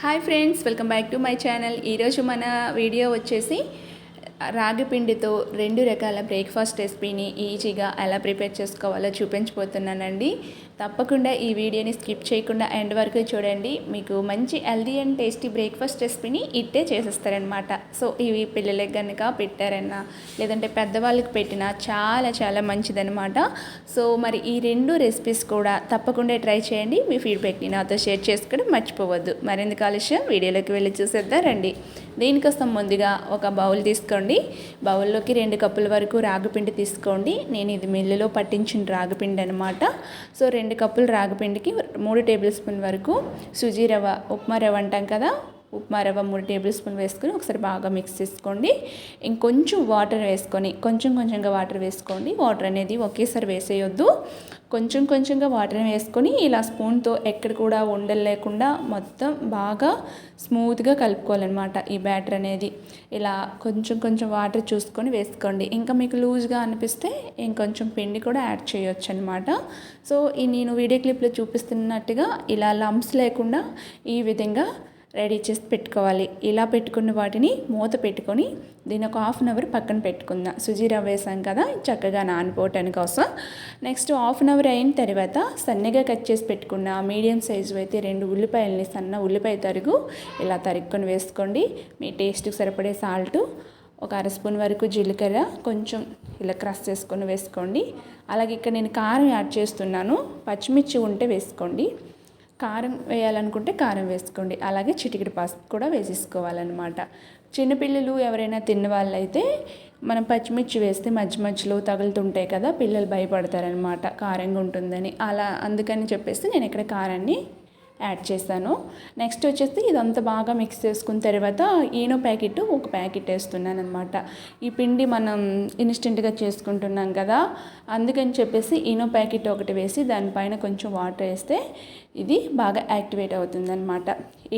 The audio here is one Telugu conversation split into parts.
Hi friends, welcome back to my channel. ఈరోజు మన వీడియో వచ్చేసి రాగి పిండితో 2 రకాల బ్రేక్ఫాస్ట్ రెసిపీని ఈజీగా ఎలా ప్రిపేర్ చేసుకోవాలో చూపించబోతున్నానండి. తప్పకుండా ఈ వీడియోని స్కిప్ చేయకుండా ఎండ్ వరకు చూడండి. మీకు మంచి హెల్దీ అండ్ టేస్టీ బ్రేక్ఫాస్ట్ రెసిపీని ఇట్టే చేసేస్తారనమాట. సో ఇవి పిల్లలకి కనుక పెట్టారన్నా లేదంటే పెద్దవాళ్ళకి పెట్టినా చాలా చాలా మంచిదనమాట. సో మరి ఈ 2 రెసిపీస్ కూడా తప్పకుండా ట్రై చేయండి. మీ ఫీడ్బ్యాక్ని నాతో షేర్ చేసుకోవడం మర్చిపోవద్దు. మరెందుకు ఆలస్యం, వీడియోలోకి వెళ్ళి చూసేద్దాం రండి. దీనికోసం ముందుగా ఒక బౌల్ తీసుకోండి. బౌల్లోకి 2 కప్పుల వరకు రాగిపిండి తీసుకోండి. నేను ఇది మిల్లులో పట్టించిన రాగిపిండి అనమాట. సో 2 కప్పుల రాగిపిండికి 3 టేబుల్ స్పూన్ వరకు సుజీ రవ్వ, ఉప్మా రవ్వ అంటాం కదా, ఉప్మా రవ్వ 3 టేబుల్ స్పూన్ వేసుకొని ఒకసారి బాగా మిక్స్ చేసుకోండి. ఇంకొంచెం వాటర్ వేసుకొని కొంచెంగా వాటర్ వేసుకోండి. వాటర్ అనేది ఒకేసారి వేసేయొద్దు, కొంచెం కొంచెంగా వాటర్ వేసుకొని ఇలా స్పూన్తో ఎక్కడ కూడా ఉండలు లేకుండా మొత్తం బాగా స్మూత్గా కలుపుకోవాలన్నమాట. ఈ బ్యాటర్ అనేది ఇలా కొంచెం వాటర్ చూసుకొని వేసుకోండి. ఇంకా మీకు లూజ్గా అనిపిస్తే ఇంకొంచెం పిండి కూడా యాడ్ చేయొచ్చు అనమాట. సో నేను వీడియో క్లిప్లో చూపిస్తున్నట్టుగా ఇలా లంప్స్ లేకుండా ఈ విధంగా రెడీ చేసి పెట్టుకోవాలి. ఇలా పెట్టుకున్న వాటిని మూత పెట్టుకొని దీని ఒక హాఫ్ అన్ అవర్ పక్కన పెట్టుకుందాం. సుజీ రవ్వ వేసాం కదా, చక్కగా నానిపోవటానికి కోసం. నెక్స్ట్ హాఫ్ అన్ అవర్ అయిన తర్వాత సన్నగా కట్ చేసి పెట్టుకున్న మీడియం సైజు అయితే 2 ఉల్లిపాయలని సన్న ఉల్లిపాయ తరుగు ఇలా తరుక్కొని వేసుకోండి. మీ టేస్ట్కి సరిపడే సాల్ట్, ఒక 1/2 స్పూన్ వరకు జీలకర్ర కొంచెం ఇలా క్రష్ చేసుకొని వేసుకోండి. అలాగే ఇక్కడ నేను కారం యాడ్ చేస్తున్నాను. పచ్చిమిర్చి ఉంటే వేసుకోండి, కారం వేయాలనుకుంటే కారం వేసుకోండి. అలాగే చిటికెడు పసుపు కూడా వేసేసుకోవాలన్నమాట. చిన్నపిల్లలు ఎవరైనా తిన్న వాళ్ళైతే మనం పచ్చిమిర్చి వేస్తే మధ్యలో తగులుతుంటాయి కదా, పిల్లలు భయపడతారనమాట కారంగా ఉంటుందని. అలా అందుకని చెప్పేసి నేను ఇక్కడ కారాన్ని యాడ్ చేశాను. నెక్స్ట్ వచ్చేసి ఇదంతా బాగా మిక్స్ చేసుకున్న తర్వాత ఈనో ప్యాకెట్ ఒక ప్యాకెట్ వేస్తున్నాను అనమాట. ఈ పిండి మనం ఇన్స్టెంట్గా చేసుకుంటున్నాం కదా, అందుకని చెప్పేసి ఈనో ప్యాకెట్ ఒకటి వేసి దానిపైన కొంచెం వాటర్ వేస్తే ఇది బాగా యాక్టివేట్ అవుతుందన్నమాట.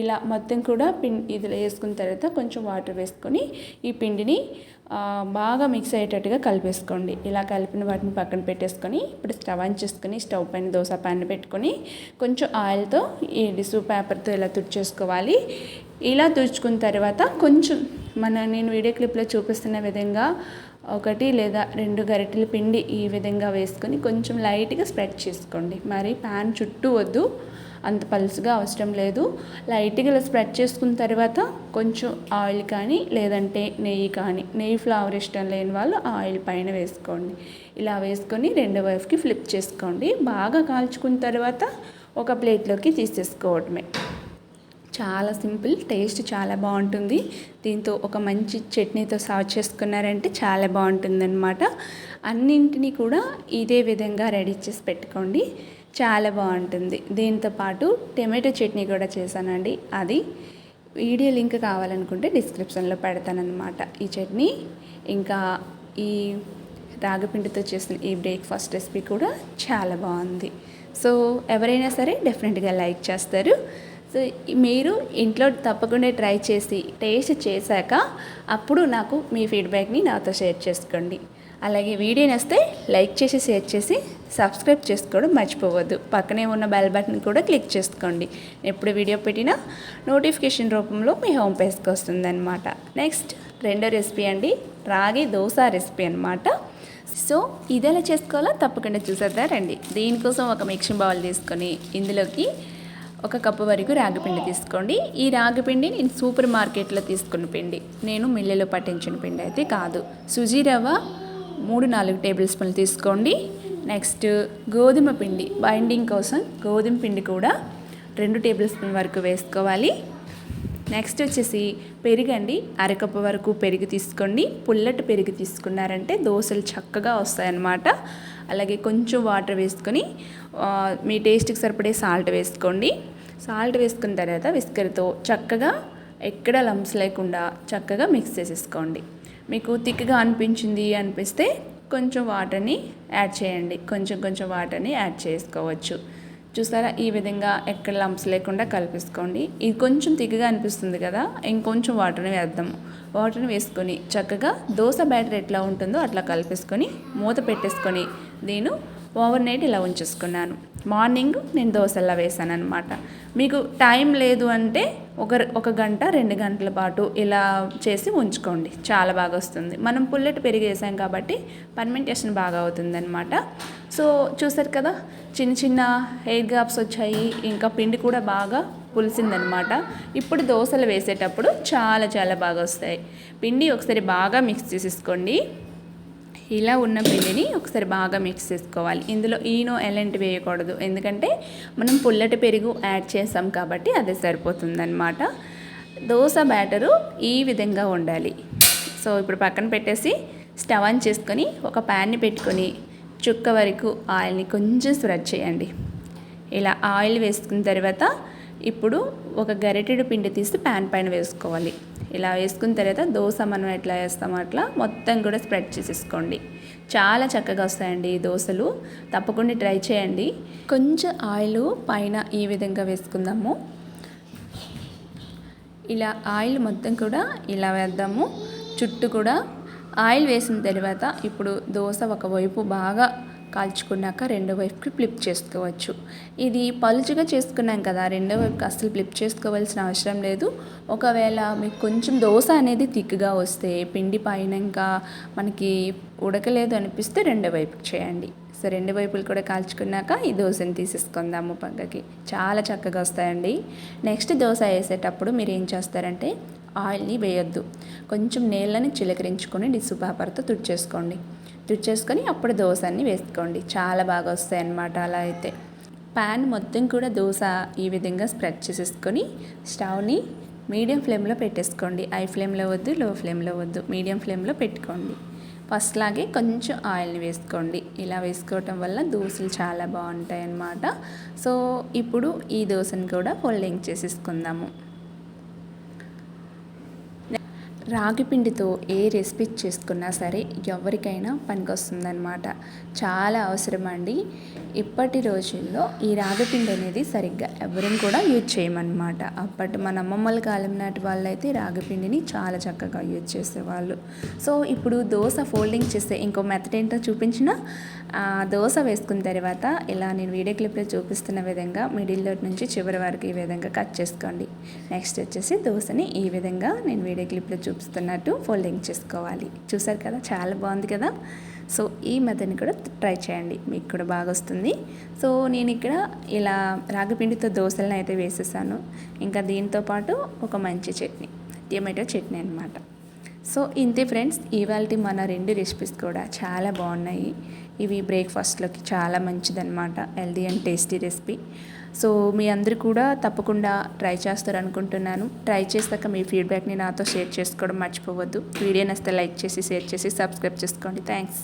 ఇలా మొత్తం కూడా ఇదిలో వేసుకున్న తర్వాత కొంచెం వాటర్ వేసుకొని ఈ పిండిని బాగా మిక్స్ అయ్యేటట్టుగా కలిపేసుకోండి. ఇలా కలిపిన వాటిని పక్కన పెట్టేసుకొని ఇప్పుడు స్టవ్ ఆన్ చేసుకొని స్టవ్ పైన దోశ ప్యాన్ పెట్టుకొని కొంచెం ఆయిల్తో ఈ టిష్యూ పేపర్తో ఇలా తుడిచేసుకోవాలి. ఇలా తుడుచుకున్న తర్వాత కొంచెం నేను వీడియో క్లిప్లో చూపిస్తున్న విధంగా 1 లేదా 2 గరిటెల పిండి ఈ విధంగా వేసుకొని కొంచెం లైట్గా స్ప్రెడ్ చేసుకోండి. మరి ప్యాన్ చుట్టూ వద్దు, అంత పలుసుగా అవసరం లేదు. లైట్గా ఇలా స్ప్రెడ్ చేసుకున్న తర్వాత కొంచెం ఆయిల్ కానీ లేదంటే నెయ్యి కానీ, నెయ్యి ఫ్లేవర్ ఇష్టం లేని వాళ్ళు ఆయిల్ పైన వేసుకోండి. ఇలా వేసుకొని రెండో వైపుకి ఫ్లిప్ చేసుకోండి. బాగా కాల్చుకున్న తర్వాత ఒక ప్లేట్లోకి తీసేసుకోవడమే. చాలా సింపుల్, టేస్ట్ చాలా బాగుంటుంది. దీంతో ఒక మంచి చట్నీతో సర్వ్ చేసుకున్నారంటే చాలా బాగుంటుందన్నమాట. అన్నింటినీ కూడా ఇదే విధంగా రెడీ చేసి పెట్టుకోండి, చాలా బాగుంటుంది. దీంతో పాటు టమాటో చట్నీ కూడా చేశానండి. అది వీడియో లింక్ కావాలనుకుంటే డిస్క్రిప్షన్లో పెడతానన్నమాట. ఈ చట్నీ ఇంకా ఈ రాగిపిండితో చేసిన ఈ బ్రేక్ఫాస్ట్ రెసిపీ కూడా చాలా బాగుంది. సో ఎవరైనా సరే డెఫినెట్గా లైక్ చేస్తారు. సో మీరు ఇంట్లో తప్పకుండా ట్రై చేసి టేస్ట్ చేశాక అప్పుడు నాకు మీ ఫీడ్బ్యాక్ని నాతో షేర్ చేసుకోండి. అలాగే వీడియో నచ్చితే లైక్ చేసి షేర్ చేసి సబ్స్క్రైబ్ చేసుకోవడం మర్చిపోవద్దు. పక్కనే ఉన్న బెల్ బటన్ కూడా క్లిక్ చేసుకోండి. ఎప్పుడు వీడియో పెట్టినా నోటిఫికేషన్ రూపంలో మీ హోమ్ పేజ్కి వస్తుందన్నమాట. నెక్స్ట్ రెండో రెసిపీ అండి, రాగి దోశ రెసిపీ అనమాట. సో ఇది ఎలా చేసుకోవాలో తప్పకుండా చూసేద్దాం రండి. దీనికోసం ఒక మిక్సింగ్ బౌల్ తీసుకొని ఇందులోకి 1 కప్పు వరకు రాగిపిండి తీసుకోండి. ఈ రాగిపిండి నేను సూపర్ మార్కెట్లో తీసుకున్న పిండి, నేను మిల్లులో పట్టించిన పిండి అయితే కాదు. సుజీ రవ్వ 3-4 టేబుల్ స్పూన్లు తీసుకోండి. నెక్స్ట్ గోధుమ పిండి, బైండింగ్ కోసం గోధుమ పిండి కూడా 2 టేబుల్ స్పూన్ వరకు వేసుకోవాలి. నెక్స్ట్ వచ్చేసి పెరుగండి, 1/2 కప్పు వరకు పెరుగు తీసుకోండి. పుల్లటి పెరుగు తీసుకున్నారంటే దోశలు చక్కగా వస్తాయన్నమాట. అలాగే కొంచెం వాటర్ వేసుకొని మీ టేస్ట్కి సరిపడే సాల్ట్ వేసుకోండి. సాల్ట్ వేసుకున్న తర్వాత విస్కర్తో చక్కగా ఎక్కడ లంప్స్ లేకుండా చక్కగా మిక్స్ చేసేసుకోండి. మీకు థిక్గా అనిపిస్తే కొంచెం వాటర్ని యాడ్ చేయండి, కొంచెం వాటర్ని యాడ్ చేసుకోవచ్చు. చూసారా, ఈ విధంగా ఎక్కడ లంప్స్ లేకుండా కలిపేసుకోండి. ఇది కొంచెం థిక్గా అనిపిస్తుంది కదా, ఇంకొంచెం వాటర్ని వేద్దాము. వాటర్ని వేసుకొని చక్కగా దోశ బ్యాటర్ ఎట్లా ఉంటుందో అట్లా కలిపేసుకొని మూత పెట్టేసుకొని నేను ఓవర్ నైట్ ఇలా ఉంచేసుకున్నాను. మార్నింగ్ నేను దోశల్లా వేసాను అనమాట. మీకు టైం లేదు అంటే ఒక గంట 2 గంటల పాటు ఇలా చేసి ఉంచుకోండి, చాలా బాగా వస్తుంది. మనం పుల్లటి పెరుగు వేసాం కాబట్టి ఫర్మెంటేషన్ బాగా అవుతుందన్నమాట. సో చూసారు కదా, చిన్న చిన్న హెయిర్ గ్యాప్స్ వచ్చాయి, ఇంకా పిండి కూడా బాగా పులిసిందనమాట. ఇప్పుడు దోశలు వేసేటప్పుడు చాలా చాలా బాగా వస్తాయి. పిండి ఒకసారి బాగా మిక్స్ చేసేసుకోండి. ఇలా ఉన్న పిండిని ఒకసారి బాగా మిక్స్ చేసుకోవాలి. ఇందులో ఈనో ఎలాంటి వేయకూడదు, ఎందుకంటే మనం పుల్లటి పెరుగు యాడ్ చేసాం కాబట్టి అదే సరిపోతుందన్నమాట. దోశ బ్యాటరు ఈ విధంగా ఉండాలి. సో ఇప్పుడు పక్కన పెట్టేసి స్టవ్ ఆన్ చేసుకొని ఒక ప్యాన్ని పెట్టుకొని చుక్క వరకు ఆయిల్ని కొంచెం స్ప్రెడ్ చేయండి. ఇలా ఆయిల్ వేసుకున్న తర్వాత ఇప్పుడు ఒక గరిటెడు పిండి తీసి ప్యాన్ పైన వేసుకోవాలి. ఇలా వేసుకున్న తర్వాత దోశ మనం ఎట్లా వేస్తామో అట్లా మొత్తం కూడా స్ప్రెడ్ చేసేసుకోండి. చాలా చక్కగా వస్తాయండి ఈ దోశలు, తప్పకుండా ట్రై చేయండి. కొంచెం ఆయిల్ పైన ఈ విధంగా వేసుకుందాము. ఇలా ఆయిల్ మొత్తం కూడా ఇలా వేద్దాము. చుట్టూ కూడా ఆయిల్ వేసిన తర్వాత ఇప్పుడు దోశ ఒకవైపు బాగా కాల్చుకున్నాక రెండో వైపుకి ఫ్లిప్ చేసుకోవచ్చు. ఇది పలుచుగా చేసుకున్నాం కదా, రెండో వైపుకి అస్సలు ఫ్లిప్ చేసుకోవాల్సిన అవసరం లేదు. ఒకవేళ మీకు కొంచెం దోశ అనేది థిక్గా వస్తే పిండి పైన ఇంకా మనకి ఉడకలేదు అనిపిస్తే రెండో వైపుకి చేయండి. సో రెండు వైపులు కూడా కాల్చుకున్నాక ఈ దోశని తీసేసుకుందాము పక్కకి. చాలా చక్కగా వస్తాయండి. నెక్స్ట్ దోశ వేసేటప్పుడు మీరు ఏం చేస్తారంటే ఆయిల్ని వేయొద్దు, కొంచెం నీళ్ళని చిలకరించుకొని టిష్యూ పేపర్తో తుడిచేసుకొని అప్పుడు దోశని వేసుకోండి. చాలా బాగా వస్తాయి అన్నమాట. అలా అయితే ప్యాన్ మొత్తం కూడా దోశ ఈ విధంగా స్ప్రెడ్ చేసేసుకొని స్టవ్ని మీడియం ఫ్లేమ్లో పెట్టేసుకోండి. హై ఫ్లేమ్లో వద్దు, లో ఫ్లేమ్లో వద్దు, మీడియం ఫ్లేమ్లో పెట్టుకోండి. ఫస్ట్ లాగే కొంచెం ఆయిల్ని వేసుకోండి. ఇలా వేసుకోవటం వల్ల దోశలు చాలా బాగుంటాయి అన్నమాట. సో ఇప్పుడు ఈ దోశని కూడా ఫోల్డింగ్ చేసేసుకుందాము. రాగి పిండితో ఏ రెసిపీ చేసుకున్నా సరే ఎవరికైనా పనికొస్తుందన్నమాట. చాలా అవసరం అండి. ఇప్పటి రోజుల్లో ఈ రాగి పిండి అనేది సరిగ్గా ఎవరం కూడా యూజ్ చేయమన్నమాట. అప్పటి మన అమ్మమ్మల కాలం నాటి వాళ్ళైతే రాగి పిండిని చాలా చక్కగా యూజ్ చేసేవాళ్ళు. సో ఇప్పుడు దోశ ఫోల్డింగ్ చేస్తే ఇంకో మెథడ్ ఏంటో చూపించిన, దోశ వేసుకున్న తర్వాత ఇలా నేను వీడియో క్లిప్లో చూపిస్తున్న విధంగా మిడిల్లో నుంచి చివరి వరకు ఈ విధంగా కట్ చేసుకోండి. నెక్స్ట్ వచ్చేసి దోశని ఈ విధంగా నేను వీడియో క్లిప్లో చూపిస్తున్నట్టు ఫోల్డింగ్ చేసుకోవాలి. చూసారు కదా, చాలా బాగుంది కదా. సో ఈ మెథడ్ని కూడా ట్రై చేయండి, మీకు కూడా బాగా వస్తుంది. సో నేను ఇక్కడ ఇలా రాగిపిండితో దోశలను అయితే వేసేసాను. ఇంకా దీంతో పాటు ఒక మంచి చట్నీ, టమాటో చట్నీ అనమాట. సో ఇంతే ఫ్రెండ్స్, ఇవాళ మన 2 రెసిపీస్ కూడా చాలా బాగున్నాయి. ఇవి బ్రేక్ఫాస్ట్లోకి చాలా మంచిదన్నమాట, healthy and tasty recipe. So మీ అందరూ కూడా తప్పకుండా ట్రై చేస్తారు అనుకుంటున్నాను. ట్రై చేశాక మీ ఫీడ్బ్యాక్ని నాతో షేర్ చేసుకోవడం మర్చిపోవద్దు. వీడియో నచ్చితే లైక్ చేసి, షేర్ చేసి, సబ్స్క్రైబ్ చేసుకోండి. థ్యాంక్స్.